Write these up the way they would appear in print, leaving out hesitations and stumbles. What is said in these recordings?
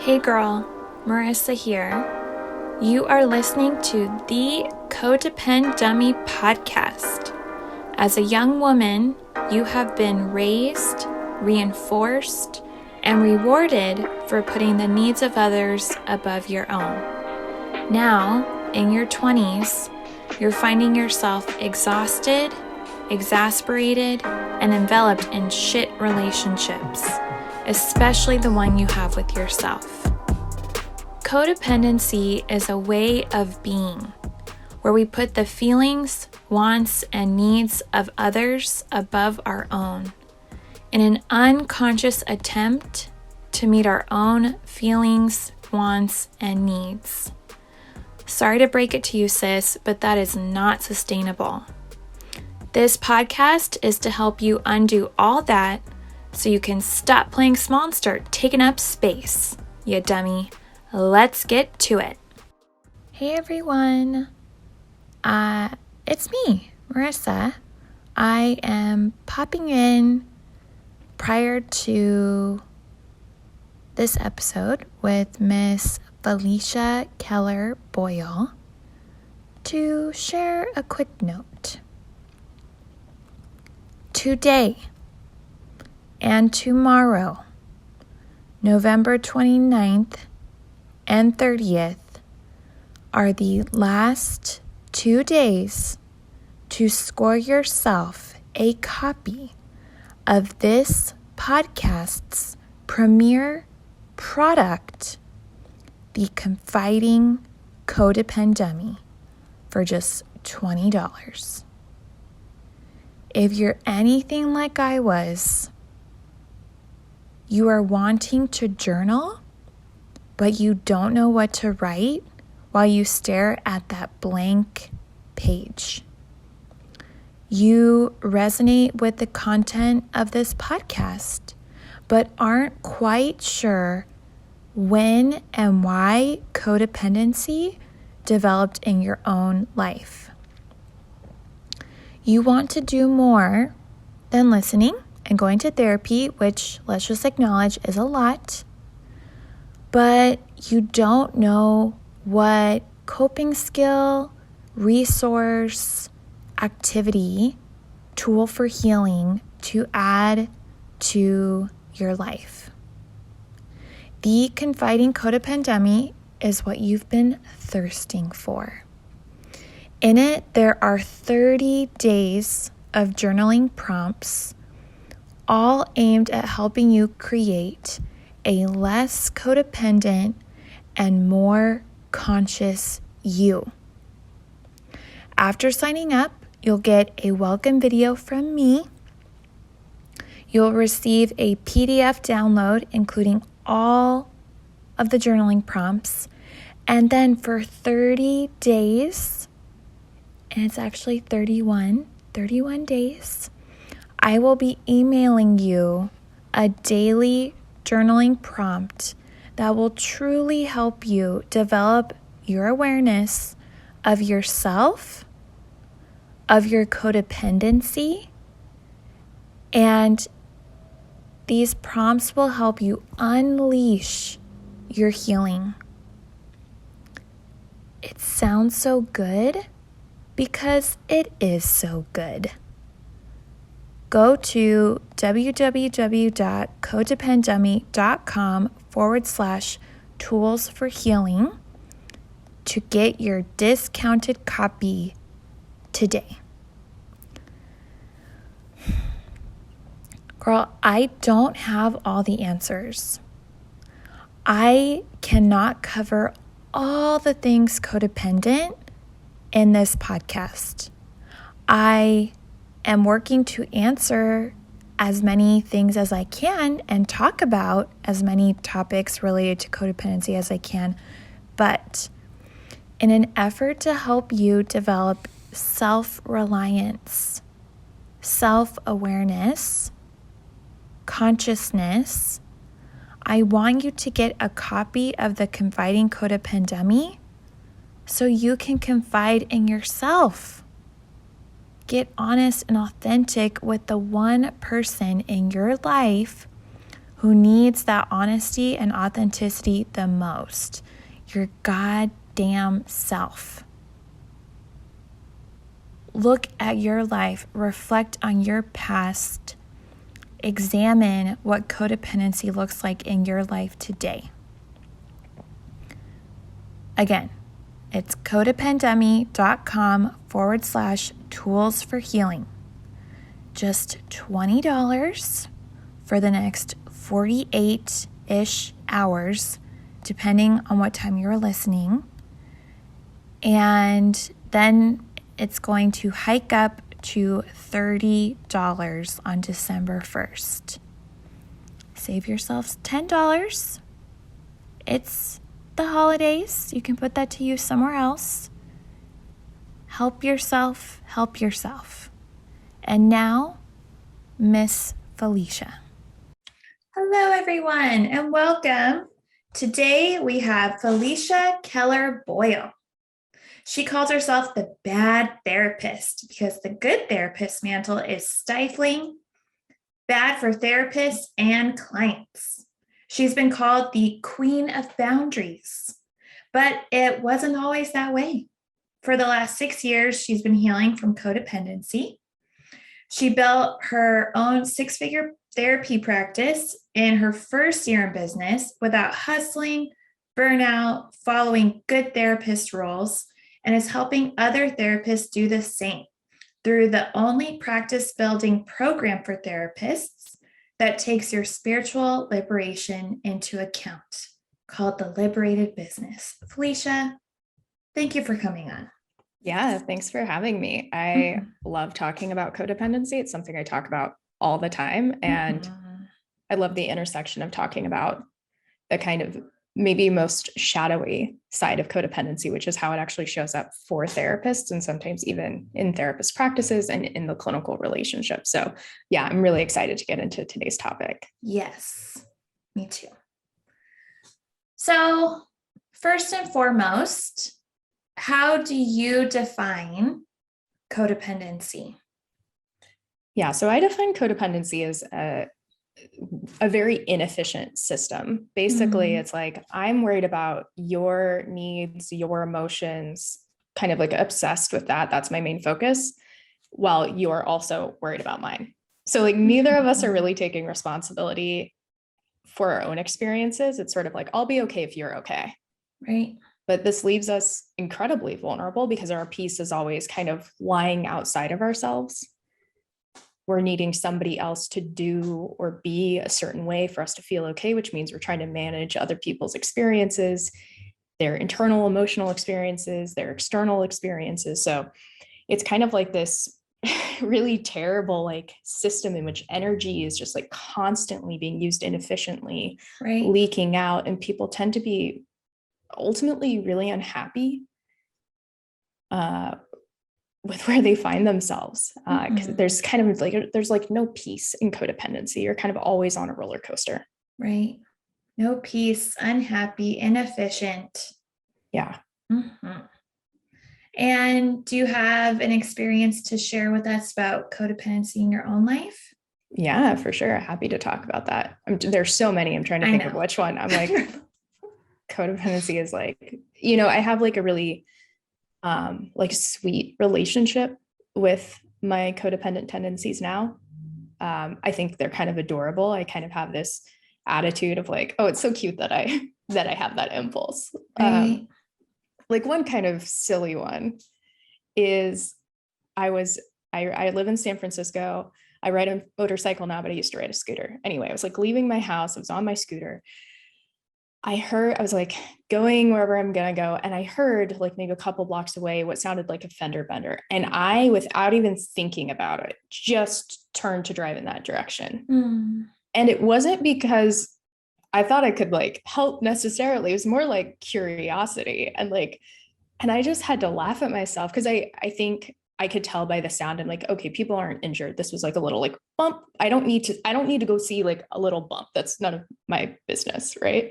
Hey girl, Marissa here. You are listening to the Codependent Dummy podcast. As a young woman, you have been raised, reinforced, and rewarded for putting the needs of others above your own. Now, in your 20s, you're finding yourself exhausted, exasperated, and enveloped in shit relationships, especially the one you have with yourself. Codependency is a way of being where we put the feelings, wants, and needs of others above our own in an unconscious attempt to meet our own feelings, wants, and needs. Sorry to break it to you, sis, but that is not sustainable. This podcast is to help you undo all that so you can stop playing small and start taking up space, you dummy. Let's get to it. Hey everyone. It's me, Marissa. I am popping in prior to this episode with Miss Felicia Keller Boyle to share a quick note. Today and tomorrow, November 29th and 30th, are the last 2 days to score yourself a copy of this podcast's premier product, the Confiding Codependummy, for just $20. If you're anything like I was, you are wanting to journal, but you don't know what to write while you stare at that blank page. You resonate with the content of this podcast, but aren't quite sure when and why codependency developed in your own life. You want to do more than listening and going to therapy, which let's just acknowledge is a lot, but you don't know what coping skill, resource, activity, tool for healing to add to your life. The Confiding Codependummy is what you've been thirsting for. In it, there are 30 days of journaling prompts, all aimed at helping you create a less codependent and more conscious you. After signing up, you'll get a welcome video from me. You'll receive a PDF download including all of the journaling prompts. And then for 30 days, and it's actually 31 days, I will be emailing you a daily journaling prompt that will truly help you develop your awareness of yourself, of your codependency, and these prompts will help you unleash your healing. It sounds so good because it is so good. Go to www.codependummy.com/tools for healing to get your discounted copy today. Girl, I don't have all the answers. I cannot cover all the things codependent in this podcast. I am working to answer as many things as I can and talk about as many topics related to codependency as I can. But in an effort to help you develop self-reliance, self-awareness, consciousness, I want you to get a copy of the Confiding Codependummy so you can confide in yourself. Get honest and authentic with the one person in your life who needs that honesty and authenticity the most? Your goddamn self. Look at your life, reflect on your past, examine what codependency looks like in your life today. Again, it's codependummy.com/tools for healing. Just $20 for the next 48-ish hours, depending on what time you're listening. And then it's going to hike up to $30 on December 1st. Save yourselves $10. It's the holidays. You can put that to use somewhere else. Help yourself, help yourself. And now, Miss Felicia. Hello, everyone, and welcome. Today we have Felicia Keller Boyle. She calls herself the bad therapist because the good therapist mantle is stifling, bad for therapists and clients. She's been called the queen of boundaries, but it wasn't always that way. For the last 6 years, she's been healing from codependency. She built her own 6-figure therapy practice in her first year in business without hustling, burnout, following good therapist roles, and is helping other therapists do the same through the only practice-building program for therapists that takes your spiritual liberation into account, called The Liberated Business. Felicia, thank you for coming on. Yeah, thanks for having me. I love talking about codependency. It's something I talk about all the time. And I love the intersection of talking about the kind of maybe most shadowy side of codependency, which is how it actually shows up for therapists and sometimes even in therapist practices and in the clinical relationship. So yeah, I'm really excited to get into today's topic. Yes, me too. So first and foremost, how do you define codependency? Yeah, so I define codependency as a very inefficient system. Basically, it's like, I'm worried about your needs, your emotions, kind of like obsessed with that. That's my main focus, while you're also worried about mine. So like neither of us are really taking responsibility for our own experiences. It's sort of like, I'll be okay if you're okay. Right. But this leaves us incredibly vulnerable because our peace is always kind of lying outside of ourselves. We're needing somebody else to do or be a certain way for us to feel okay, which means we're trying to manage other people's experiences, their internal emotional experiences, their external experiences. So it's kind of like this really terrible like system in which energy is just like constantly being used inefficiently, right, leaking out, and people tend to be ultimately really unhappy with where they find themselves, because there's kind of like, there's like no peace in codependency. You're kind of always on a roller coaster. Right. No peace, unhappy, inefficient. Yeah. And do you have an experience to share with us about codependency in your own life? Yeah, for sure. Happy to talk about that. There's so many. I'm trying to think of which one. I'm like, codependency is like, you know, I have like a really like sweet relationship with my codependent tendencies now. I think they're kind of adorable. I kind of have this attitude of like, oh, it's so cute that I have that impulse. Right. Like one kind of silly one is I live in San Francisco. I ride a motorcycle now, but I used to ride a scooter. Anyway, I was like leaving my house. I was on my scooter. I was like going wherever I'm going to go. And I heard like maybe a couple blocks away what sounded like a fender bender. And I, without even thinking about it, just turned to drive in that direction. And it wasn't because I thought I could like help necessarily. It was more like curiosity and I just had to laugh at myself because I think I could tell by the sound. I'm like, okay, people aren't injured. This was like a little like bump. I don't need to go see like a little bump. That's none of my business. Right.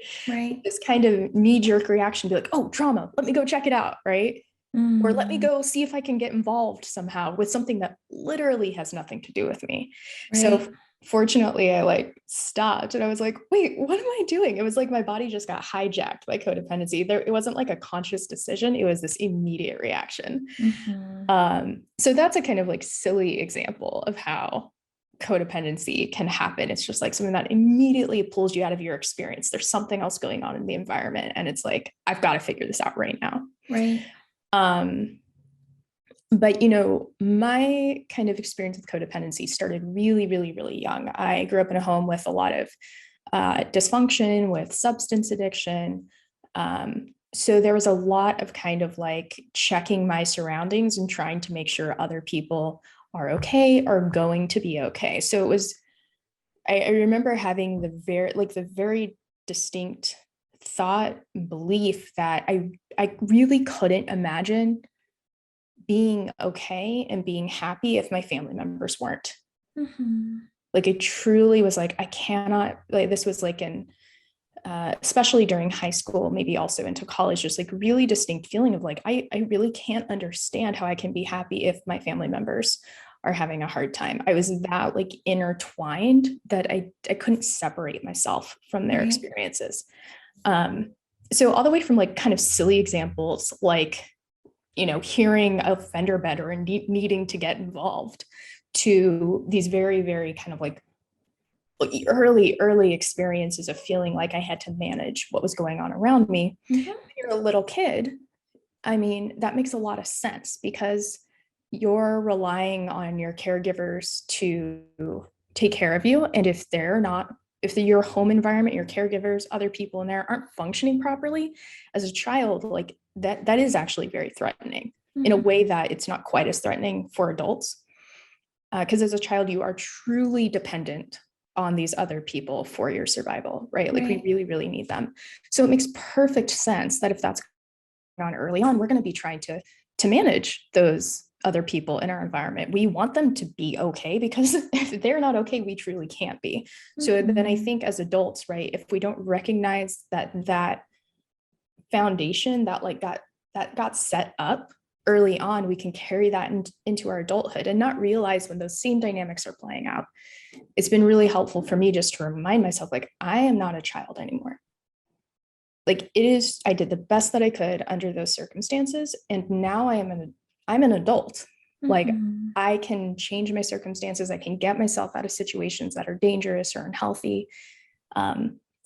This kind of knee-jerk reaction to be like, oh, drama, let me go check it out. Right. Or let me go see if I can get involved somehow with something that literally has nothing to do with me. Right. So fortunately I like stopped and I was like, wait, what am I doing? It was like my body just got hijacked by codependency. It wasn't like a conscious decision. It was this immediate reaction. So that's a kind of like silly example of how codependency can happen. It's just like something that immediately pulls you out of your experience. There's something else going on in the environment. And it's like, I've got to figure this out right now. Right. But, you know, my kind of experience with codependency started really, really, really young. I grew up in a home with a lot of dysfunction, with substance addiction. So there was a lot of kind of like checking my surroundings and trying to make sure other people are okay, are going to be okay. So it was, I remember having the very distinct thought, belief that I really couldn't imagine being okay and being happy if my family members weren't. Like it truly was like, I cannot, like this was like in, especially during high school, maybe also into college, just like really distinct feeling of like, I really can't understand how I can be happy if my family members are having a hard time. I was that like intertwined that I couldn't separate myself from their experiences. So all the way from like kind of silly examples, like, you know, hearing a fender bender and needing to get involved, to these very, very kind of like early experiences of feeling like I had to manage what was going on around me. When you're a little kid, I mean, that makes a lot of sense because you're relying on your caregivers to take care of you. And if your home environment, your caregivers, other people in there aren't functioning properly as a child, like that is actually very threatening in a way that it's not quite as threatening for adults. Because as a child, you are truly dependent on these other people for your survival, right? Like we really, really need them. So it makes perfect sense that if that's on early on, we're going to be trying to manage those other people in our environment. We want them to be okay, because if they're not okay, we truly can't be. So then I think as adults, right, if we don't recognize that foundation that got set up early on, we can carry that into our adulthood and not realize when those same dynamics are playing out. It's been really helpful for me just to remind myself, like, I am not a child anymore. Like I did the best that I could under those circumstances. And now I'm an adult. Like I can change my circumstances. I can get myself out of situations that are dangerous or unhealthy.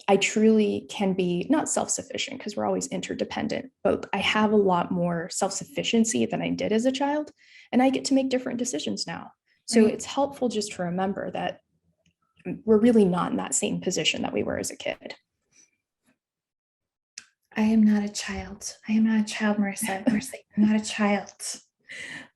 I truly can be not self-sufficient, because we're always interdependent, but I have a lot more self-sufficiency than I did as a child. And I get to make different decisions now. So it's helpful just to remember that we're really not in that same position that we were as a kid. I am not a child. I am not a child, Marissa. Marissa, I'm not a child.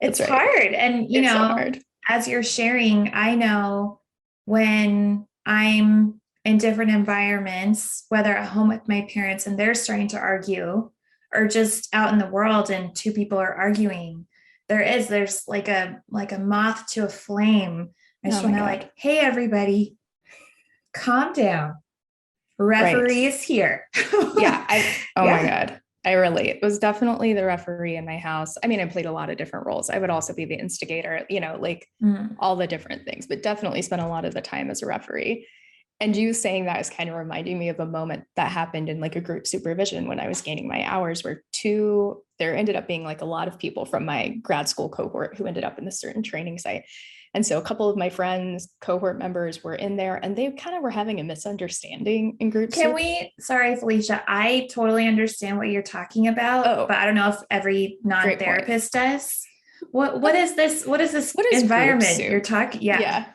It's hard. And, you know, hard. As you're sharing, I know when I'm in different environments, whether at home with my parents and they're starting to argue, or just out in the world and two people are arguing, there's like a moth to a flame. I just want to like, hey, everybody, calm down. Referee is here. My God. I relate. It was definitely the referee in my house. I mean, I played a lot of different roles. I would also be the instigator, you know, like all the different things, but definitely spent a lot of the time as a referee. And you saying that is kind of reminding me of a moment that happened in like a group supervision when I was gaining my hours, where there ended up being like a lot of people from my grad school cohort who ended up in this certain training site. And so a couple of my friends, cohort members were in there, and they kind of were having a misunderstanding in groups. Sorry, Felicia, I totally understand what you're talking about, but I don't know if every non-therapist does. What is this? What is this environment you're talking? Yeah.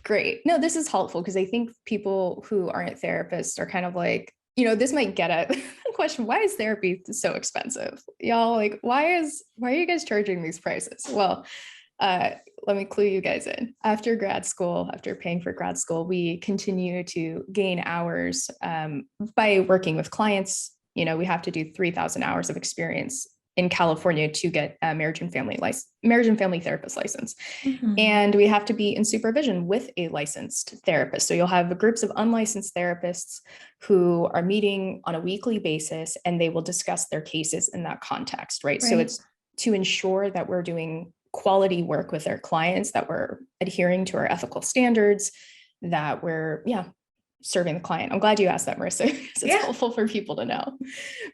Great. No, this is helpful because I think people who aren't therapists are kind of like, you know, this might get at the question, why is therapy so expensive? Y'all, like, why are you guys charging these prices? Well, let me clue you guys in. After paying for grad school, we continue to gain hours by working with clients. You know, we have to do 3,000 hours of experience in California to get a marriage and family therapist license. And we have to be in supervision with a licensed therapist. So you'll have groups of unlicensed therapists who are meeting on a weekly basis, and they will discuss their cases in that context, right? So it's to ensure that we're doing quality work with our clients, that we're adhering to our ethical standards, that we're, serving the client. I'm glad you asked that, Marissa, because it's helpful for people to know.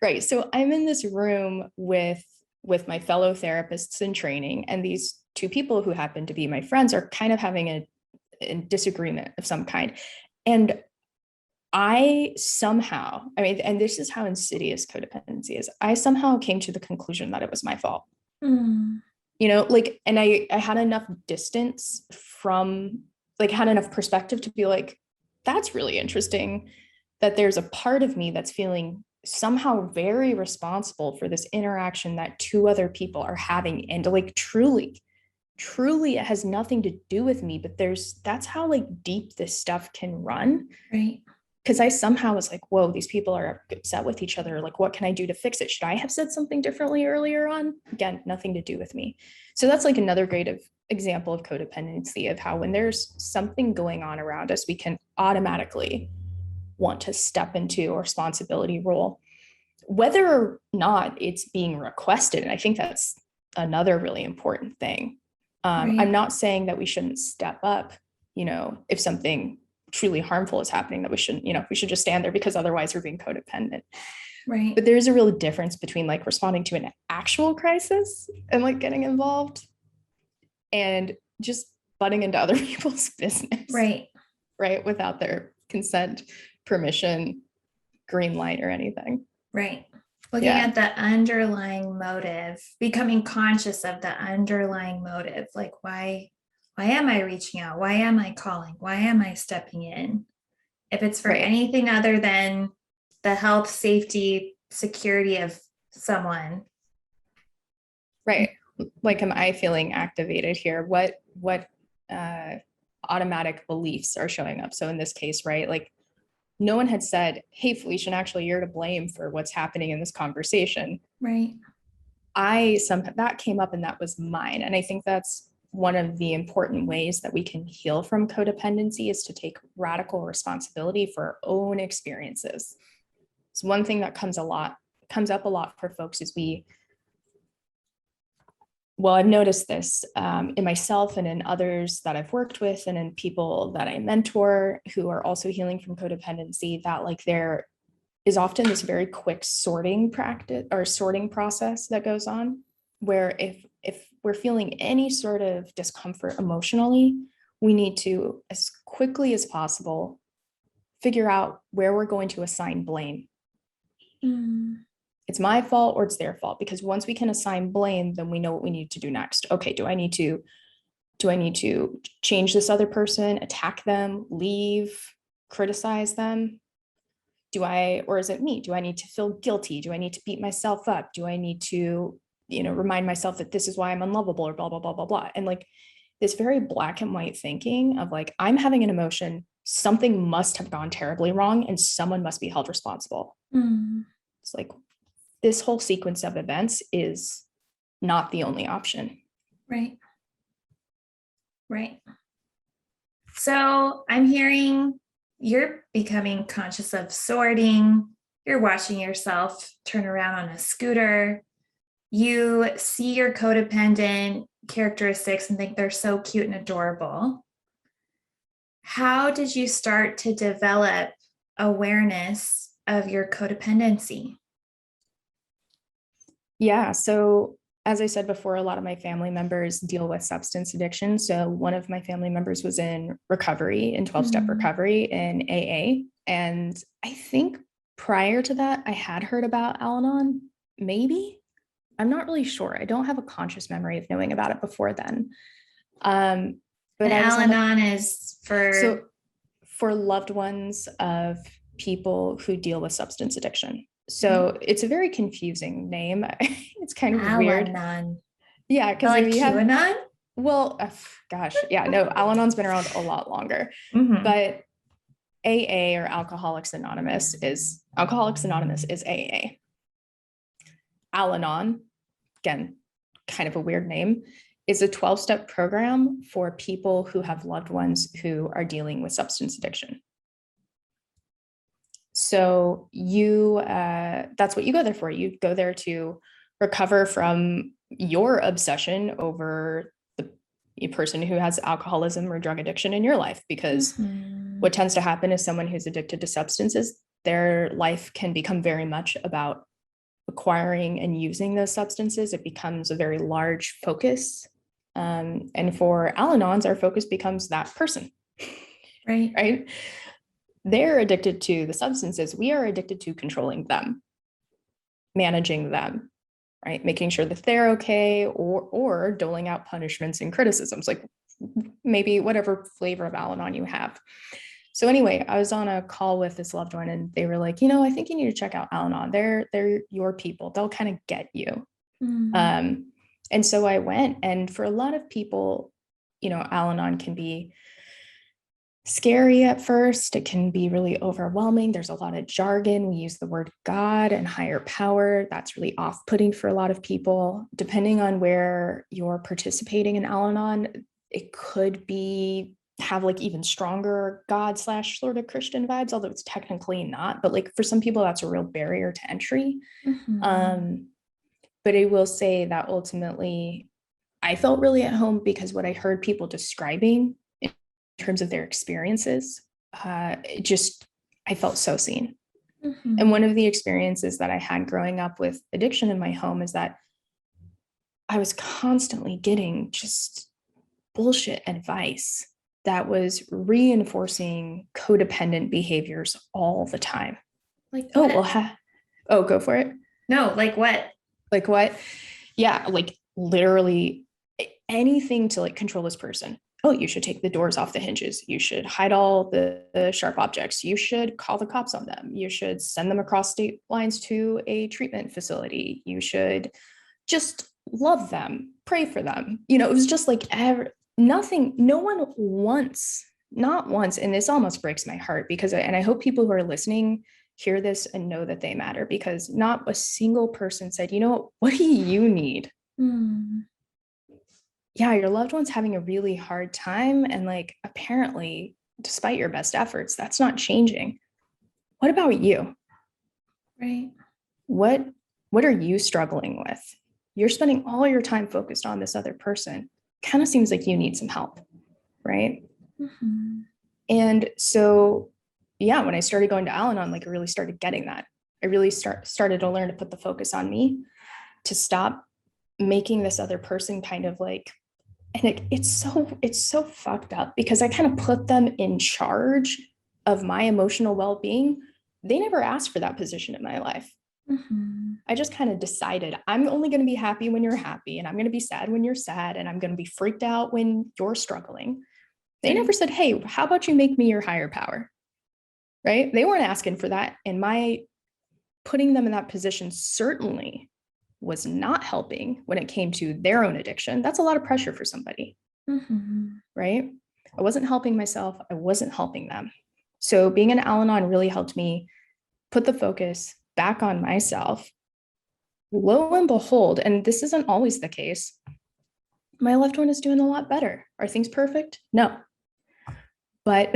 Right. So I'm in this room with my fellow therapists in training, and these two people who happen to be my friends are kind of having a disagreement of some kind. And I somehow, and this is how insidious codependency is, I somehow came to the conclusion that it was my fault. And I had enough distance from, had enough perspective to be like, that's really interesting that there's a part of me that's feeling somehow very responsible for this interaction that two other people are having. And truly it has nothing to do with me, but that's how deep this stuff can run. Right. Because I somehow was like, whoa, these people are upset with each other. What can I do to fix it? Should I have said something differently earlier on? Again, nothing to do with me. So that's another great example of codependency, of how when there's something going on around us, we can automatically want to step into a responsibility role, whether or not it's being requested. And I think that's another really important thing. Right. I'm not saying that we shouldn't step up, if something truly harmful is happening, that we shouldn't, we should just stand there because otherwise we're being codependent. Right. But there's a real difference between responding to an actual crisis and getting involved and just butting into other people's business. Right. Right. Without their consent, permission, green light, or anything. Right. Looking at the underlying motive, becoming conscious of the underlying motive, why am I reaching out? Why am I calling? Why am I stepping in? If it's for anything other than the health, safety, security of someone. Right. Am I feeling activated here? What automatic beliefs are showing up? So in this case, right, no one had said, hey, Felicia, actually, you're to blame for what's happening in this conversation. Right. That came up, and that was mine. And I think that's one of the important ways that we can heal from codependency, is to take radical responsibility for our own experiences. So one thing that comes up a lot for folks is I've noticed this in myself and in others that I've worked with, and in people that I mentor who are also healing from codependency, that there is often this very quick sorting process that goes on, where if we're feeling any sort of discomfort emotionally, we need to, as quickly as possible, figure out where we're going to assign blame. It's my fault or it's their fault, because once we can assign blame, then we know what we need to do next. Okay, do I need to change this other person, attack them, leave, criticize them? Or is it me? Do I need to feel guilty? Do I need to beat myself up? Do I need to, remind myself that this is why I'm unlovable, or blah, blah, blah, blah, blah. And this very black and white thinking of I'm having an emotion, something must have gone terribly wrong, and someone must be held responsible. It's this whole sequence of events is not the only option. Right. Right. So I'm hearing you're becoming conscious of sorting. You're watching yourself turn around on a scooter. You see your codependent characteristics and think they're so cute and adorable. How did you start to develop awareness of your codependency? Yeah. So as I said before, a lot of my family members deal with substance addiction. So one of my family members was in recovery, in 12-step recovery in AA. And I think prior to that, I had heard about Al-Anon, maybe. I'm not really sure. I don't have a conscious memory of knowing about it before then. But Al-Anon is for loved ones of people who deal with substance addiction. So it's a very confusing name. It's kind of weird. Yeah, because QAnon? Well, gosh, yeah, no, Al-Anon's been around a lot longer. But AA, or Alcoholics Anonymous, is AA. Al-Anon, again, kind of a weird name, is a 12-step program for people who have loved ones who are dealing with substance addiction. So that's what you go there for. You go there to recover from your obsession over the a person who has alcoholism or drug addiction in your life, because what tends to happen is someone who's addicted to substances, their life can become very much about acquiring and using those substances. It becomes a very large focus. And for Al-Anons, our focus becomes that person. Right. Right. They're addicted to the substances. We are addicted to controlling them, managing them, right? Making sure that they're okay, or doling out punishments and criticisms, like maybe whatever flavor of Al-Anon you have. So anyway, I was on a call with this loved one, and they were like, I think you need to check out Al-Anon. They're your people. They'll kind of get you. And so I went, and for a lot of people, Al-Anon can be scary at first. It can be really overwhelming. There's a lot of jargon. We use the word God and higher power. That's really off-putting for a lot of people. Depending on where you're participating in Al-Anon, it could have like even stronger God / sort of Christian vibes, although it's technically not. But like for some people, that's a real barrier to entry. But I will say that ultimately I felt really at home, because what I heard people describing in terms of their experiences, I felt so seen. And one of the experiences that I had growing up with addiction in my home is that I was constantly getting just bullshit advice that was reinforcing codependent behaviors all the time. Like, go for it. No, like what? Like what? Yeah, like literally anything to like control this person. Oh, you should take the doors off the hinges. You should hide all the sharp objects. You should call the cops on them. You should send them across state lines to a treatment facility. You should just love them, pray for them. It was just like nothing, no one once, not once. And this almost breaks my heart, because, and I hope people who are listening hear this and know that they matter, because not a single person said, what do you need? Yeah, your loved one's having a really hard time. And like, apparently, despite your best efforts, that's not changing. What about you? Right. What are you struggling with? You're spending all your time focused on this other person. Kind of seems like you need some help, right? And so, yeah, when I started going to Al-Anon, like I really started getting that. I really started to learn to put the focus on me, to stop making this other person kind of like, and it's so fucked up, because I kind of put them in charge of my emotional well-being. They never asked for that position in my life. I just kind of decided I'm only going to be happy when you're happy, and I'm going to be sad when you're sad, and I'm going to be freaked out when you're struggling. They never said, hey, how about you make me your higher power? Right? They weren't asking for that. And my putting them in that position certainly was not helping when it came to their own addiction. That's a lot of pressure for somebody, right? I wasn't helping myself. I wasn't helping them. So being an Al-Anon really helped me put the focus back on myself. Lo and behold, and this isn't always the case, my loved one is doing a lot better. Are things perfect? No. But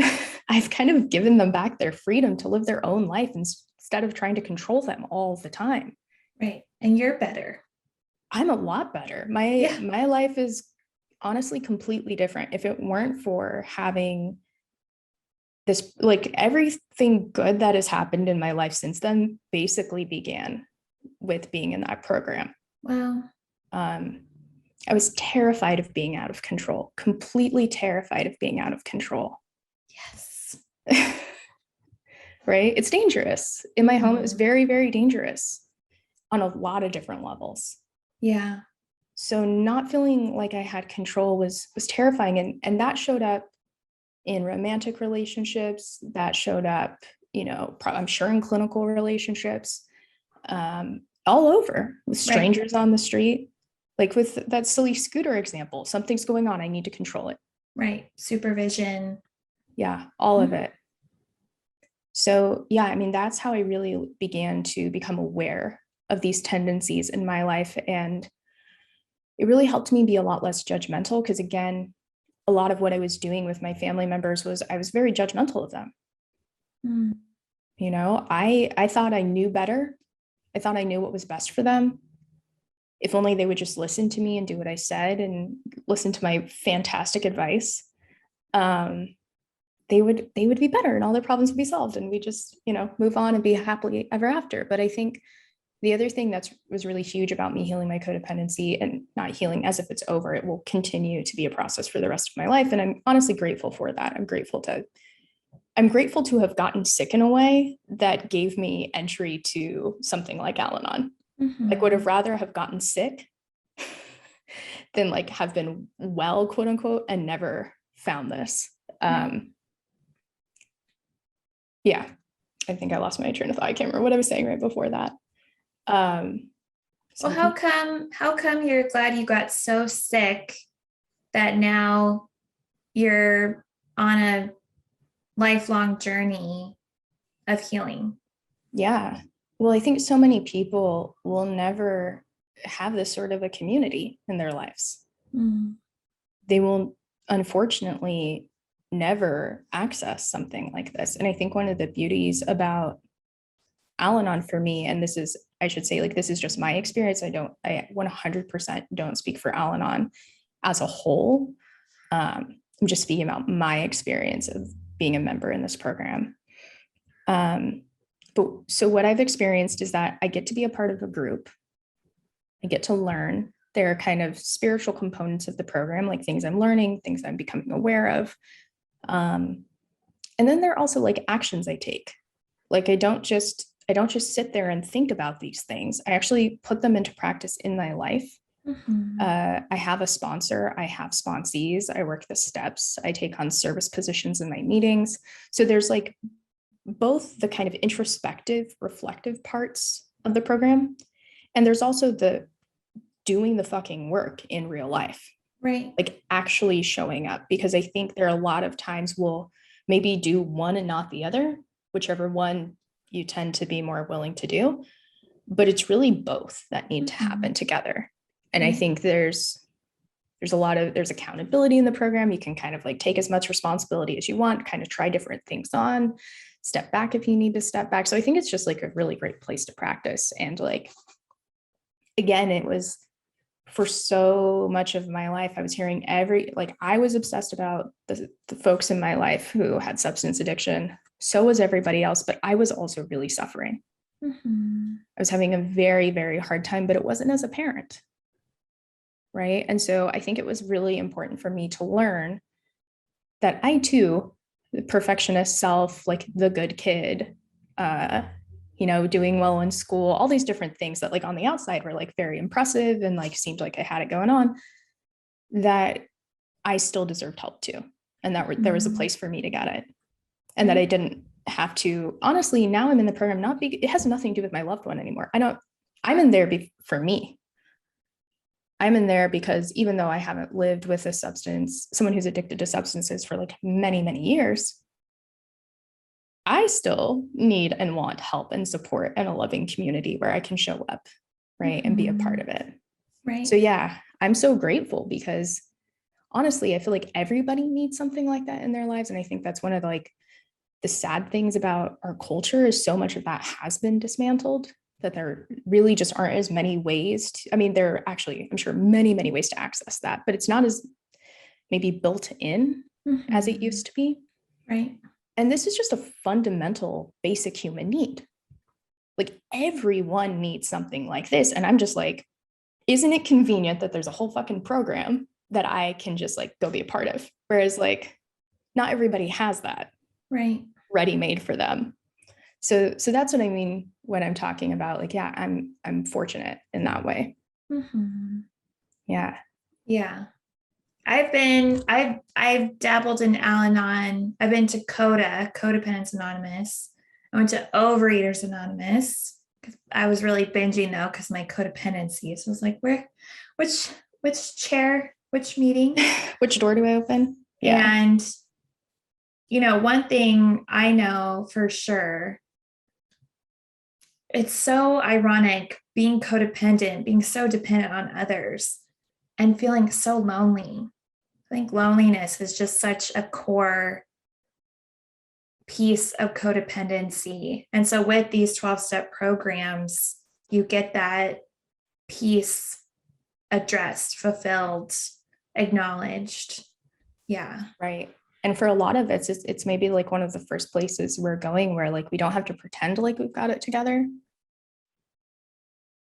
I've kind of given them back their freedom to live their own life instead of trying to control them all the time. Right. And you're better. I'm a lot better. My life is honestly completely different. If it weren't for having this, like everything good that has happened in my life since then basically began with being in that program. Wow. I was terrified of being out of control, completely terrified of being out of control. Yes. Right? It's dangerous. In my home, it was very, very dangerous on a lot of different levels. Yeah. So not feeling like I had control was terrifying. And that showed up in romantic relationships. That showed up, I'm sure in clinical relationships, all over, with strangers on the street. Like with that silly scooter example, something's going on, I need to control it. Right. Supervision. Yeah, all of it. So yeah, I mean, that's how I really began to become aware of these tendencies in my life. And it really helped me be a lot less judgmental, because again, a lot of what I was doing with my family members was I was very judgmental of them. I thought I knew better. I thought I knew what was best for them. if only they would just listen to me and do what I said and listen to my fantastic advice, they would be better and all their problems would be solved and we just, move on and be happily ever after. But I think the other thing that was really huge about me healing my codependency, and not healing as if it's over, it will continue to be a process for the rest of my life. And I'm honestly grateful for that. I'm grateful to have gotten sick in a way that gave me entry to something like Al-Anon. Like would have rather have gotten sick than like have been well, quote unquote, and never found this. Yeah, I think I lost my train of thought. I can't remember what I was saying right before that. Well, how come you're glad you got so sick that now you're on a lifelong journey of healing? Yeah. Well, I think so many people will never have this sort of a community in their lives. They will, unfortunately, never access something like this. And I think one of the beauties about Al-Anon for me, and this is, I should say, like, this is just my experience. I 100% don't speak for Al-Anon as a whole. I'm just speaking about my experience of being a member in this program. But so what I've experienced is that I get to be a part of a group. I get to learn. There are kind of spiritual components of the program, like things I'm learning, things I'm becoming aware of. And then there are also like actions I take. Like I don't just sit there and think about these things. I actually put them into practice in my life. I have a sponsor. I have sponsees. I work the steps. I take on service positions in my meetings. So there's like both the kind of introspective, reflective parts of the program, and there's also the doing the fucking work in real life. Right. Like actually showing up, because I think there are a lot of times we'll maybe do one and not the other, whichever one you tend to be more willing to do. But it's really both that need to happen together. And I think there's accountability in the program. You can kind of like take as much responsibility as you want, kind of try different things on, step back if you need to step back. So I think it's just like a really great place to practice. And like, again, it was for so much of my life, I was hearing I was obsessed about the folks in my life who had substance addiction. So was everybody else, but I was also really suffering. I was having a very, very hard time, but it wasn't as a parent. Right. And so I think it was really important for me to learn that I too, the perfectionist self, like the good kid, doing well in school, all these different things that like on the outside were like very impressive and like seemed like I had it going on, that I still deserved help too. And that there was a place for me to get it. And that I didn't have to, honestly, now I'm in the program, it has nothing to do with my loved one anymore. I'm in there for me. I'm in there because even though I haven't lived with someone who's addicted to substances for like many, many years, I still need and want help and support and a loving community where I can show up, right, and be a part of it. Right. So yeah, I'm so grateful because honestly, I feel like everybody needs something like that in their lives. And I think that's one of the sad things about our culture is so much of that has been dismantled, that there really just aren't as many ways there are actually, I'm sure, many, many ways to access that, but it's not as maybe built in as it used to be. Right. And this is just a fundamental, basic human need. Like everyone needs something like this. And I'm just like, isn't it convenient that there's a whole fucking program that I can just like go be a part of? Whereas like, not everybody has that ready made for them. So that's what I mean when I'm talking about like, yeah, I'm fortunate in that way. Yeah. Yeah. I've dabbled in Al-Anon. I've been to Codependents Anonymous. I went to Overeaters Anonymous. I was really binging though, because my codependency. So I was like, which chair, which meeting? Which door do I open? Yeah. And one thing I know for sure, it's so ironic being codependent, being so dependent on others and feeling so lonely. I think loneliness is just such a core piece of codependency. And so with these 12-step programs, you get that piece addressed, fulfilled, acknowledged. Yeah. Right. And for a lot of it, it's maybe like one of the first places we're going where like we don't have to pretend like we've got it together.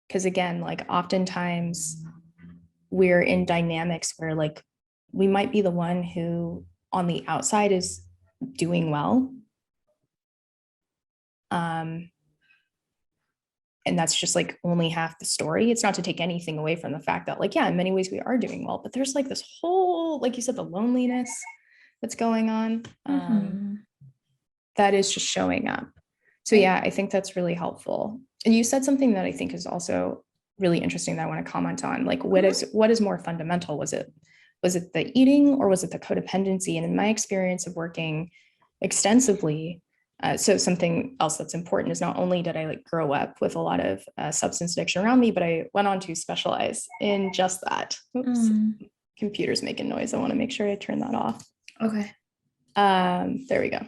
Because again, like oftentimes we're in dynamics where like we might be the one who on the outside is doing well. And that's just like only half the story. It's not to take anything away from the fact that like, yeah, in many ways we are doing well, but there's like this whole, like you said, the loneliness that's going on that is just showing up. So yeah, I think that's really helpful. And you said something that I think is also really interesting that I want to comment on. Like what is more fundamental? Was it the eating or was it the codependency? And in my experience of working extensively, so something else that's important is not only did I like grow up with a lot of substance addiction around me, but I went on to specialize in just that. Oops, computer's making noise. I want to make sure I turn that off. Okay. There we go.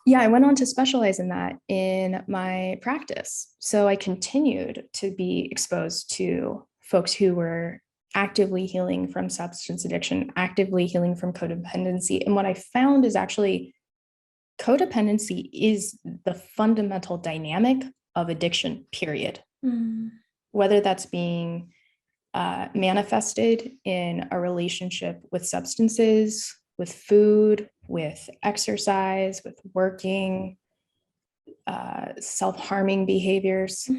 Yeah, I went on to specialize in that in my practice. So I continued to be exposed to folks who were actively healing from substance addiction, actively healing from codependency. And what I found is actually codependency is the fundamental dynamic of addiction, period. Whether that's being manifested in a relationship with substances, with food, with exercise, with working, self-harming behaviors,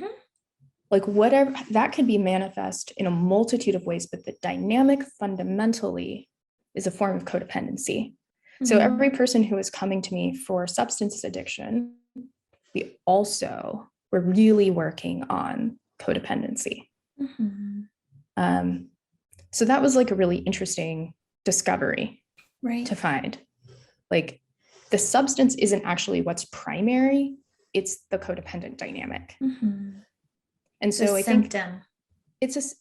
like whatever, that could be manifest in a multitude of ways, but the dynamic fundamentally is a form of codependency. So every person who is coming to me for substance addiction, we're really working on codependency. So that was like a really interesting discovery to find. Like the substance isn't actually what's primary, it's the codependent dynamic. And so I think it's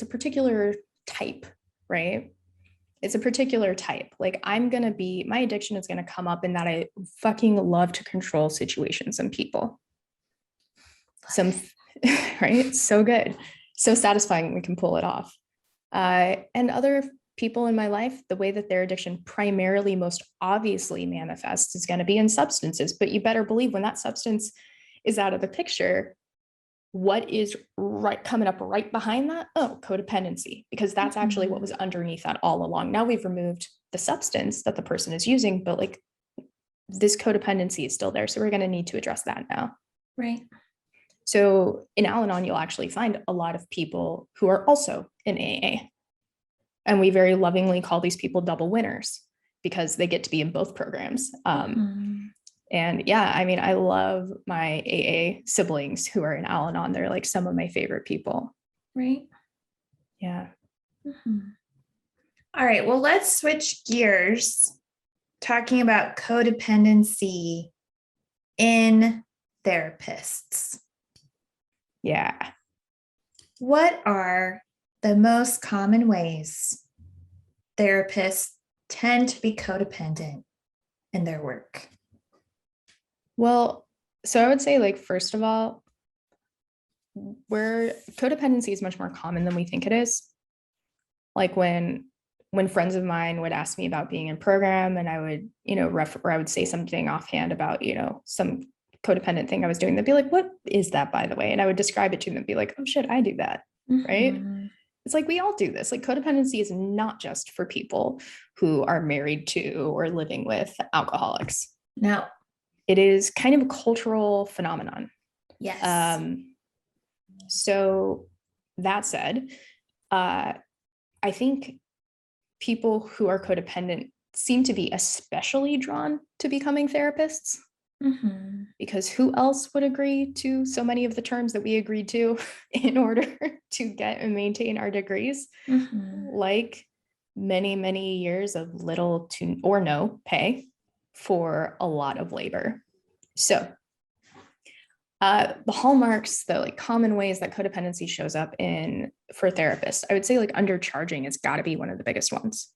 a particular type, right? It's a particular type. Like my addiction is going to come up in that I fucking love to control situations and people. Right? So good. So satisfying when we can pull it off. And other people in my life, the way that their addiction primarily most obviously manifests is going to be in substances. But you better believe when that substance is out of the picture, what is coming up right behind that? Oh, codependency, because that's actually what was underneath that all along. Now we've removed the substance that the person is using, but like this codependency is still there. So we're going to need to address that now. Right. So in Al-Anon, you'll actually find a lot of people who are also in AA. And we very lovingly call these people double winners because they get to be in both programs. And yeah, I mean, I love my AA siblings who are in Al-Anon. They're like some of my favorite people. Right. Yeah. All right. Well, let's switch gears talking about codependency in therapists. Yeah. What are the most common ways therapists tend to be codependent in their work? Well, so I would say, like, first of all, where codependency is much more common than we think it is. Like when friends of mine would ask me about being in program and I would, or I would say something offhand about, some codependent thing I was doing, they'd be like, what is that, by the way? And I would describe it to them and be like, oh shit, I do that. Right. It's like, we all do this. Like codependency is not just for people who are married to or living with alcoholics. No. It is kind of a cultural phenomenon. Yes. So that said, I think people who are codependent seem to be especially drawn to becoming therapists. Because who else would agree to so many of the terms that we agreed to in order to get and maintain our degrees? Like many, many years of little to or no pay for a lot of labor. So the hallmarks, the like common ways that codependency shows up in for therapists, I would say like undercharging has got to be one of the biggest ones.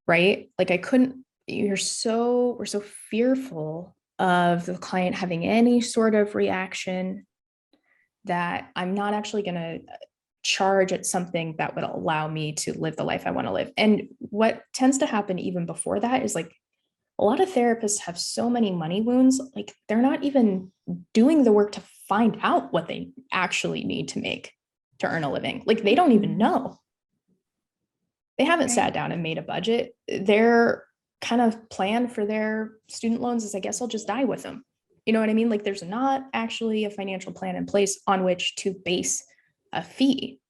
Right? Like we're so fearful of the client having any sort of reaction that I'm not actually going to charge at something that would allow me to live the life I want to live. And what tends to happen even before that is like a lot of therapists have so many money wounds, like they're not even doing the work to find out what they actually need to make to earn a living. Like they don't even know. They haven't sat down and made a budget. Their kind of plan for their student loans is, I guess I'll just die with them. You know what I mean? Like there's not actually a financial plan in place on which to base a fee.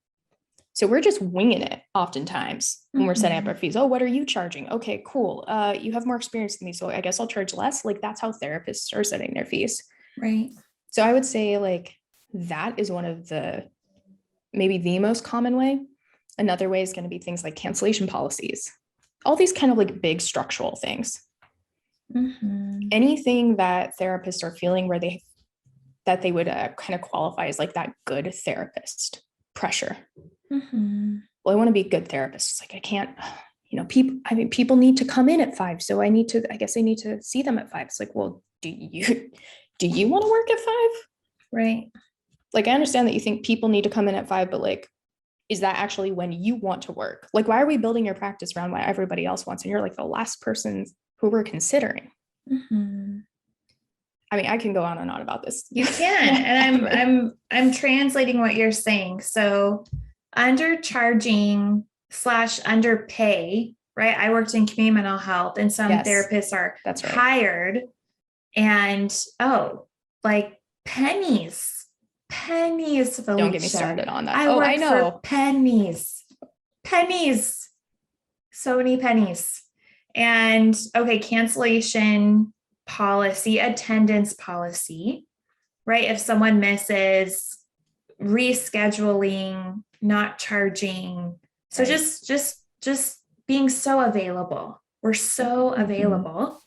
So we're just winging it oftentimes when we're setting up our fees. Oh, what are you charging? Okay, cool. You have more experience than me, so I guess I'll charge less. Like that's how therapists are setting their fees. Right. So I would say like that is one of maybe the most common way. Another way is going to be things like cancellation policies. All these kind of like big structural things. Anything that therapists are feeling where they would kind of qualify as like that good therapist pressure. Well, I want to be a good therapist. It's like, I can't, people need to come in at 5. So I need to see them at 5. It's like, well, do you want to work at 5? Right. Like, I understand that you think people need to come in at 5, but like, is that actually when you want to work? Like, why are we building your practice around what everybody else wants? And you're like the last person who we're considering. I mean, I can go on and on about this. You can. And I'm translating what you're saying. So undercharging / underpay, right? I worked in community mental health, and some therapists are hired and like pennies, Felicia. Don't get me started on that. I know. For pennies, so many pennies. And cancellation policy, attendance policy, right? If someone misses, rescheduling, not charging. So just being so available. We're so available.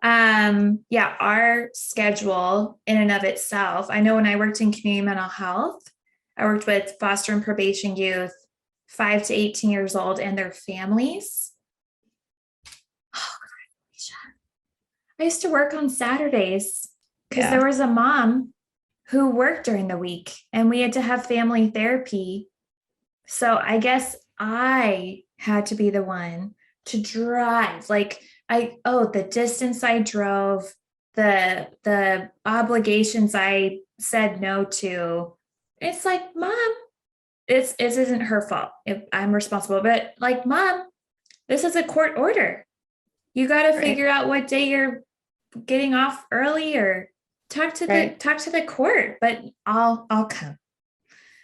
Our schedule in and of itself. I know when I worked in community mental health, I worked with foster and probation youth, 5 to 18 years old, and their families. I used to work on Saturdays because there was a mom who worked during the week and we had to have family therapy. So I guess I had to be the one to drive. Like the distance I drove, the obligations I said no to. It's like, Mom, this isn't her fault if I'm responsible, but like, Mom, this is a court order. You got to figure out what day you're getting off early, or talk to the court, but I'll come.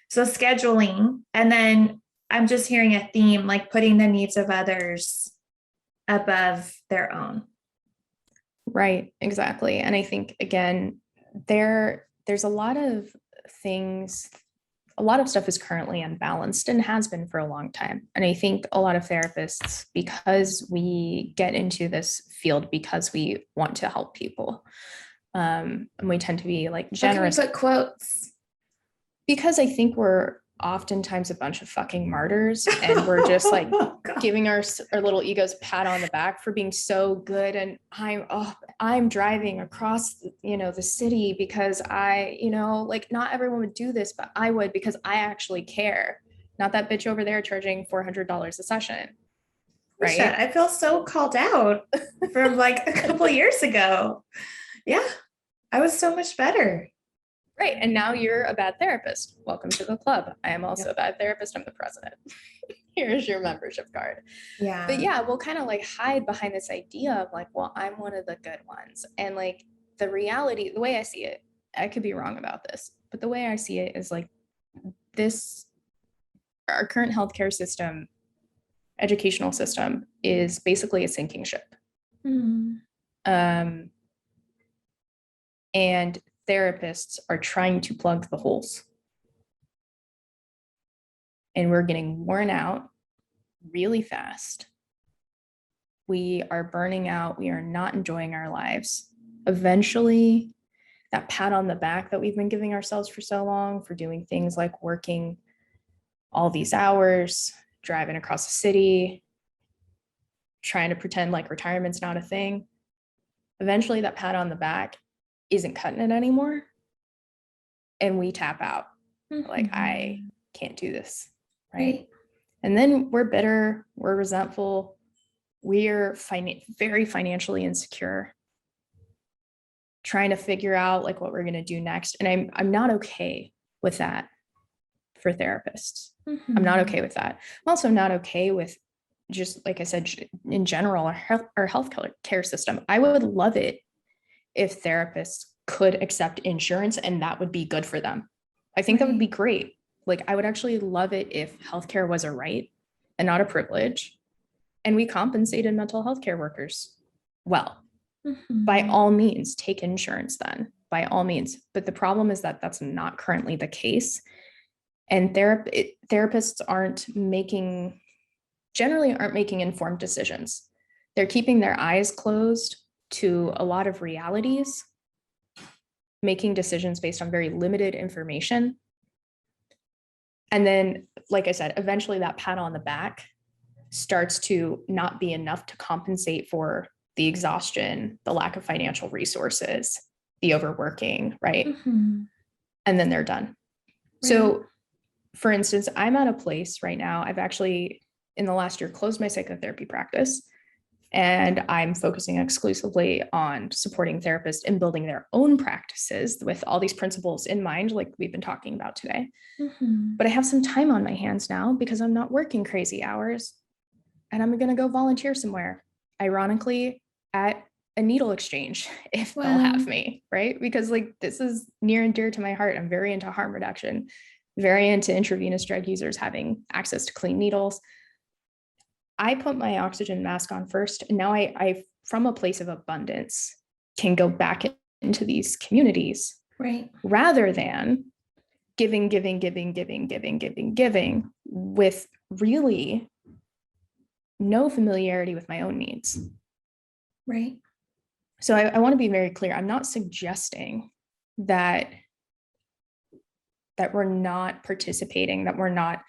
So scheduling, and then I'm just hearing a theme, like putting the needs of others above their own. Right, exactly. And I think, again, there's a lot of things, a lot of stuff is currently unbalanced and has been for a long time. And I think a lot of therapists, because we get into this field because we want to help people, and we tend to be like generous. How can we put quotes? Because I think we're oftentimes a bunch of fucking martyrs, and we're just like giving our little egos a pat on the back for being so good. And I'm driving across the city because not everyone would do this, but I would, because I actually care, not that bitch over there charging $400 a session. Right. I feel so called out from like a couple years ago. Yeah, I was so much better. Right. And now you're a bad therapist. Welcome to the club. I am also a bad therapist. I'm the president. Here's your membership card. Yeah. But we'll kind of like hide behind this idea of like, well, I'm one of the good ones. And like the reality, the way I see it, I could be wrong about this, but the way I see it is like our current healthcare system, educational system, is basically a sinking ship. And therapists are trying to plug the holes. And we're getting worn out really fast. We are burning out. We are not enjoying our lives. Eventually, that pat on the back that we've been giving ourselves for so long, for doing things like working all these hours, driving across the city, trying to pretend like retirement's not a thing. Eventually, that pat on the back isn't cutting it anymore. and we tap out. Like, Mm-hmm. I can't do this, right? And then we're bitter, we're resentful, we're very financially insecure, trying to figure out like what we're going to do next. And I'm not okay with that for therapists. Mm-hmm. I'm not okay with that. I'm also not okay with, just like I said, in general, our health care system. I would love it if therapists could accept insurance and that would be good for them. I think that would be great. Like, I would actually love it if healthcare was a right and not a privilege, and we compensated mental health care workers well. Mm-hmm. By all means, take insurance then, by all means. But the problem is that that's not currently the case. And therapists generally aren't making informed decisions. They're keeping their eyes closed to a lot of realities, making decisions based on very limited information. And then, like I said, eventually that pat on the back starts to not be enough to compensate for the exhaustion, the lack of financial resources, the overworking, right? Mm-hmm. And then they're done. Right. So, for instance, I'm at a place right now, I've actually, in the last year, closed my psychotherapy practice, and I'm focusing exclusively on supporting therapists in building their own practices with all these principles in mind, like we've been talking about today. Mm-hmm. But I have some time on my hands now because I'm not working crazy hours, and I'm going to go volunteer somewhere, ironically, at a needle exchange, if they'll have me, right? Because like, this is near and dear to my heart. I'm very into harm reduction, very into intravenous drug users having access to clean needles. I put my oxygen mask on first, and now I from a place of abundance, can go back into these communities, right? Rather than giving with really no familiarity with my own needs. Right. So I want to be very clear. I'm not suggesting that we're not participating, that we're not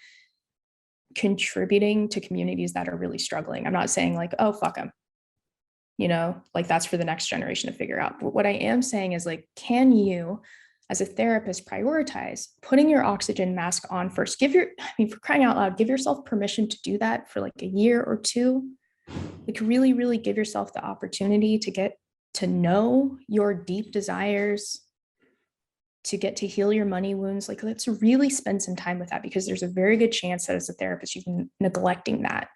contributing to communities that are really struggling. I'm not saying like, oh, fuck them, like that's for the next generation to figure out. But what I am saying is like, can you, as a therapist, prioritize putting your oxygen mask on first? For crying out loud, give yourself permission to do that for like a year or two. Like, really, really give yourself the opportunity to get to know your deep desires, to get to heal your money wounds. Like, let's really spend some time with that, because there's a very good chance that as a therapist, you've been neglecting that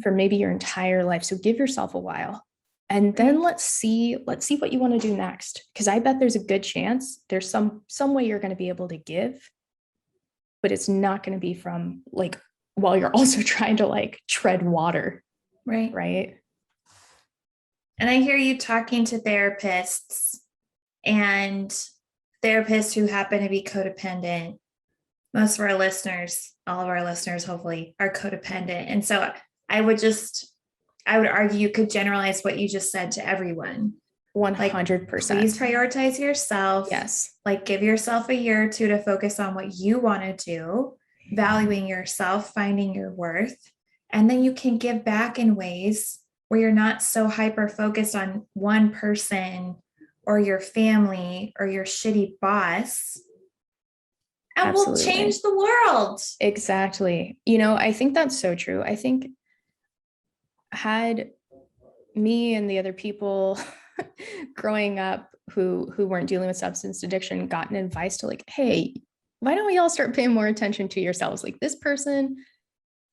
for maybe your entire life. So give yourself a while, and then let's see what you want to do next. Because I bet there's a good chance there's some way you're going to be able to give, but it's not going to be from like, while you're also trying to like tread water. Right. And I hear you talking to therapists, and therapists who happen to be codependent. Most of our listeners, all of our listeners, hopefully, are codependent. And so I would argue you could generalize what you just said to everyone. 100%. Like, please prioritize yourself. Yes. Like, give yourself a year or two to focus on what you want to do, valuing yourself, finding your worth. And then you can give back in ways where you're not so hyper focused on one person or your family or your shitty boss. And we'll change the world. Exactly. I think that's so true. I think had me and the other people growing up who weren't dealing with substance addiction gotten advice to like, hey, why don't we all start paying more attention to yourselves? Like, this person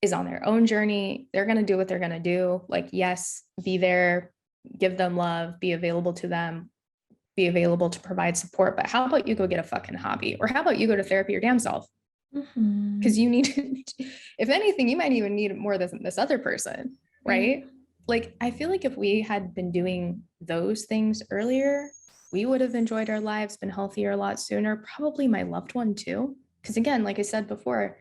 is on their own journey. They're going to do what they're going to do. Like, yes, be there, give them love, be available to them, be available to provide support. But how about you go get a fucking hobby? Or how about you go to therapy your damn self? Because you need to, if anything, you might even need it more than this other person, right? Like, I feel like if we had been doing those things earlier, we would have enjoyed our lives, been healthier a lot sooner, probably my loved one too. Because again, like I said before,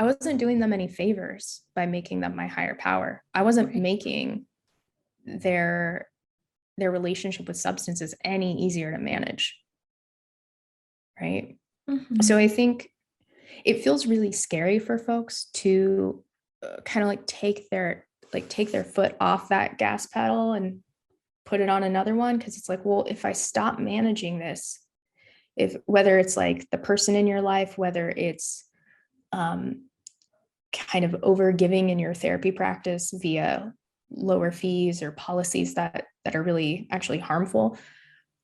I wasn't doing them any favors by making them my higher power. I wasn't making their relationship with substances any easier to manage. Right. So I think it feels really scary for folks to kind of like take their foot off that gas pedal and put it on another one. Cause it's like, well, if I stop managing this, Whether it's like the person in your life, whether it's kind of over giving in your therapy practice via lower fees or policies that are really actually harmful,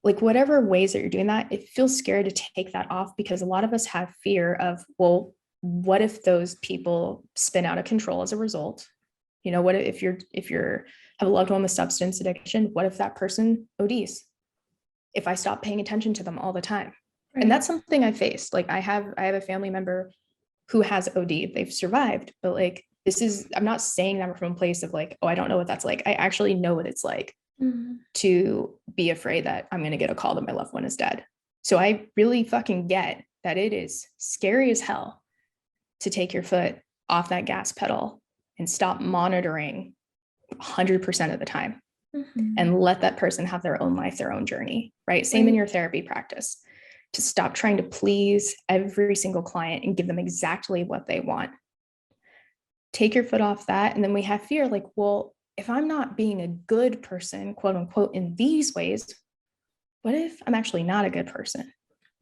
like whatever ways that you're doing that, it feels scary to take that off, because a lot of us have fear of, well, what if those people spin out of control as a result? What if you're have a loved one with substance addiction, what if that person ODs? If I stop paying attention to them all the time. Right. And that's something I faced. Like I have a family member who has OD. They've survived, but like I'm not saying that from a place of like, oh, I don't know what that's like. I actually know what it's like to be afraid that I'm going to get a call that my loved one is dead. So I really fucking get that it is scary as hell to take your foot off that gas pedal and stop monitoring 100% of the time and let that person have their own life, their own journey, right? Same in your therapy practice, to stop trying to please every single client and give them exactly what they want. Take your foot off that. And then we have fear like, well, if I'm not being a good person, quote unquote, in these ways, what if I'm actually not a good person?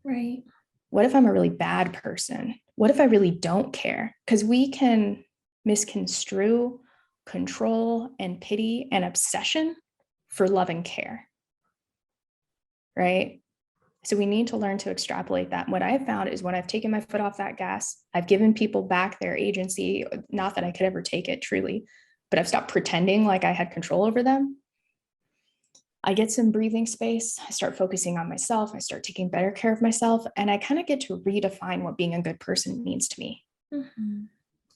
Right. What if I'm a really bad person? What if I really don't care? Because we can misconstrue control and pity and obsession for love and care, right? So we need to learn to extrapolate that. What I've found is when I've taken my foot off that gas, I've given people back their agency, not that I could ever take it truly, but I've stopped pretending like I had control over them. I get some breathing space. I start focusing on myself. I start taking better care of myself. And I kind of get to redefine what being a good person means to me.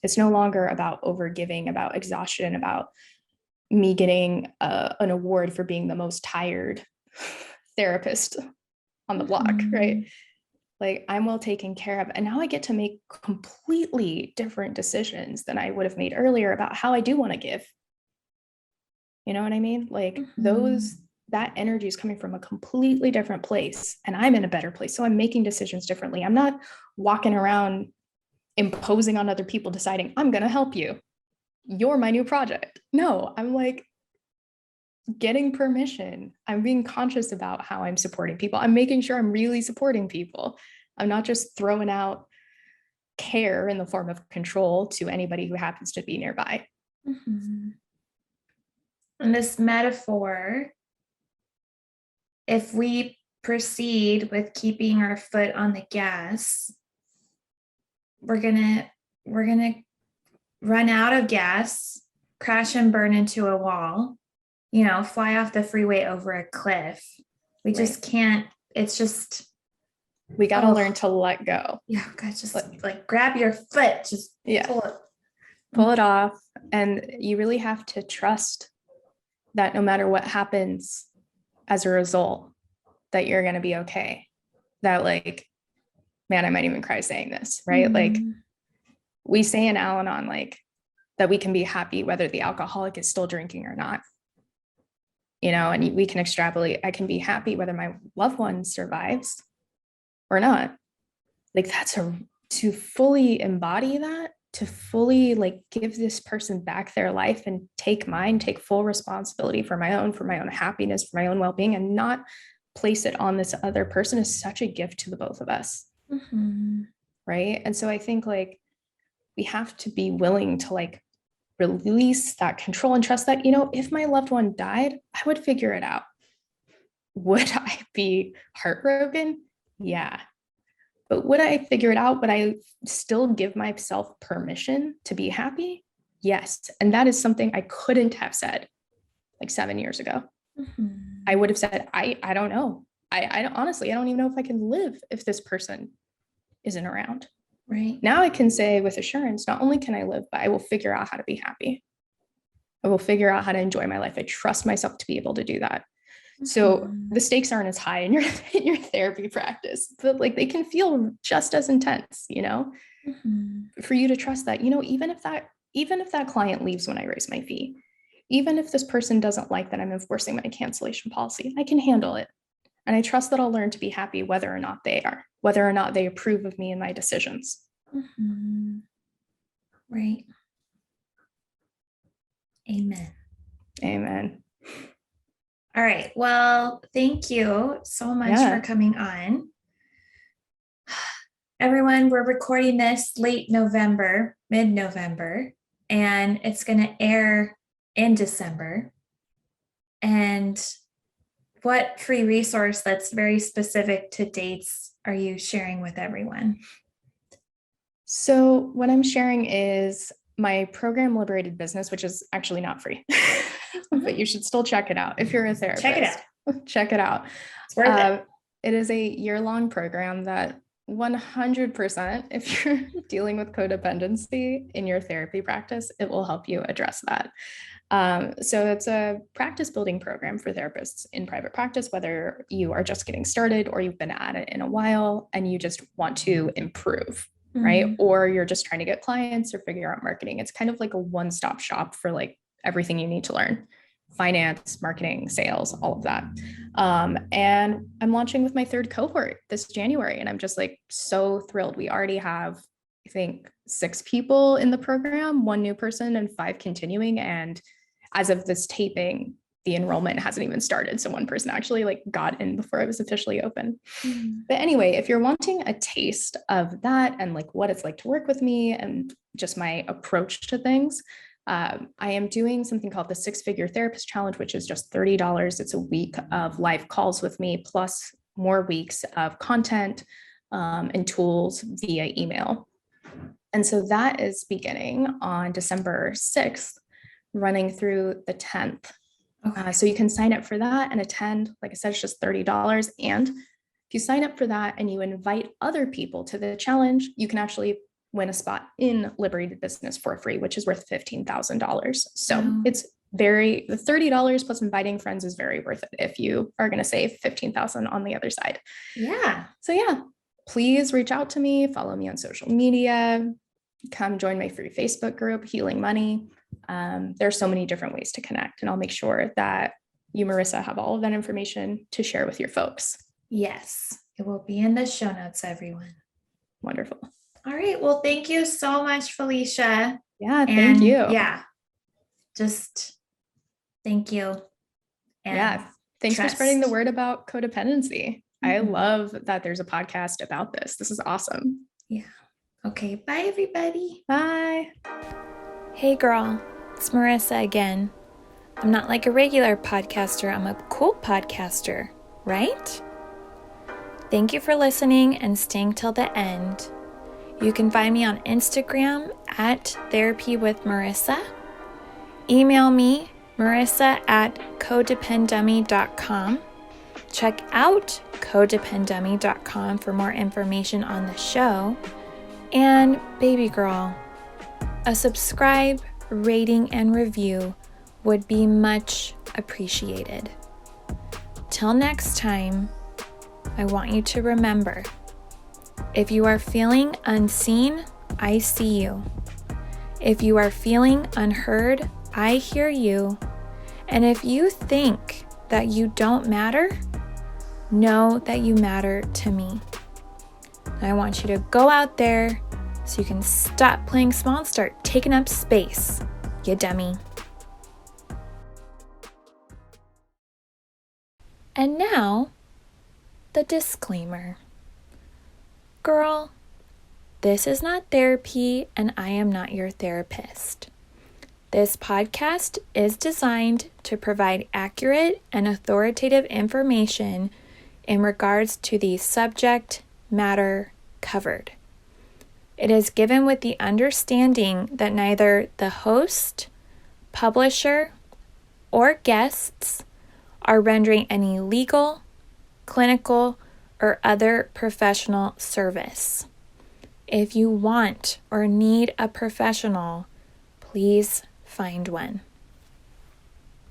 It's no longer about overgiving, about exhaustion, about me getting an award for being the most tired therapist on the block, right? Like I'm well taken care of. And now I get to make completely different decisions than I would have made earlier about how I do want to give. You know what I mean? Like that energy is coming from a completely different place, and I'm in a better place. So I'm making decisions differently. I'm not walking around imposing on other people, deciding I'm going to help you. You're my new project. No, I'm like getting permission. I'm being conscious about how I'm supporting people. I'm making sure I'm really supporting people. I'm not just throwing out care in the form of control to anybody who happens to be nearby. And this metaphor, if we proceed with keeping our foot on the gas, we're gonna run out of gas, crash and burn into a wall, fly off the freeway over a cliff. We just can't. It's just, we got to learn to let go. Yeah, God, just like grab your foot, just pull it off. And you really have to trust that no matter what happens as a result, that you're going to be okay. That like, man, I might even cry saying this, right? Like we say in Al-Anon, like that we can be happy whether the alcoholic is still drinking or not, and we can extrapolate. I can be happy whether my loved one survives or not. Like to fully embody that, to fully like give this person back their life and take full responsibility for my own happiness, for my own well-being, and not place it on this other person is such a gift to the both of us. Right. And so I think like we have to be willing to like release that control and trust that, if my loved one died, I would figure it out. Would I be heartbroken? Yeah. But would I figure it out? Would I still give myself permission to be happy? Yes. And that is something I couldn't have said like 7 years ago. I would have said, I don't know. I honestly, I don't even know if I can live if this person isn't around. Right. Now I can say with assurance, not only can I live, but I will figure out how to be happy. I will figure out how to enjoy my life. I trust myself to be able to do that. So the stakes aren't as high in your therapy practice, but like they can feel just as intense, for you to trust that, even if that client leaves when I raise my fee, even if this person doesn't like that I'm enforcing my cancellation policy, I can handle it. And I trust that I'll learn to be happy whether or not they approve of me and my decisions. Right. Amen. Amen. All right. Well, thank you so much for coming on. Everyone, we're recording this late November, mid-November, and it's going to air in December. And what free resource that's very specific to dates are you sharing with everyone? So what I'm sharing is my program, Liberated Business, which is actually not free, but you should still check it out if you're a therapist. Check it out. Check it out. It's worth it. It is a year-long program that 100%, if you're dealing with codependency in your therapy practice, it will help you address that. So it's a practice building program for therapists in private practice, whether you are just getting started or you've been at it in a while and you just want to improve, right? Or you're just trying to get clients or figure out marketing. It's kind of like a one-stop shop for like everything you need to learn: finance, marketing, sales, all of that. And I'm launching with my third cohort this January, and I'm just like so thrilled. We already have, I think, 6 people in the program, 1 new person and 5 continuing. And as of this taping, the enrollment hasn't even started. So 1 person actually like got in before it was officially open. But anyway, if you're wanting a taste of that and like what it's like to work with me and just my approach to things, I am doing something called the 6-Figure Therapist Challenge, which is just $30. It's a week of live calls with me, plus more weeks of content and tools via email. And so that is beginning on December 6th, running through the 10th. Okay. So you can sign up for that and attend. Like I said, it's just $30. And if you sign up for that and you invite other people to the challenge, you can actually win a spot in Liberated Business for free, which is worth $15,000. So it's the $30 plus inviting friends is very worth it if you are going to save $15,000 on the other side. Yeah. So yeah, please reach out to me, follow me on social media, come join my free Facebook group, Healing Money. There's so many different ways to connect, and I'll make sure that you, Marissa, have all of that information to share with your folks. Yes, it will be in the show notes, everyone. Wonderful. All right. Well, thank you so much, Felicia. Yeah, thank you. Yeah, just thank you. And thanks for spreading the word about codependency. I love that there's a podcast about this. This is awesome. Yeah. Okay. Bye, everybody. Bye. Hey, girl. It's Marissa again. I'm not like a regular podcaster. I'm a cool podcaster, right? Thank you for listening and staying till the end. You can find me on Instagram at Therapy with Marissa. Email me, marissa@codependummy.com. Check out codependummy.com for more information on the show. And baby girl, a subscribe, rating, and review would be much appreciated. Till next time, I want you to remember, if you are feeling unseen, I see you. If you are feeling unheard, I hear you. And if you think that you don't matter, know that you matter to me. I want you to go out there so you can stop playing small and start taking up space, you dummy. And now, the disclaimer. Girl, this is not therapy and I am not your therapist. This podcast is designed to provide accurate and authoritative information in regards to the subject matter covered. It is given with the understanding that neither the host, publisher, or guests are rendering any legal, clinical, or other professional service. If you want or need a professional, please find one.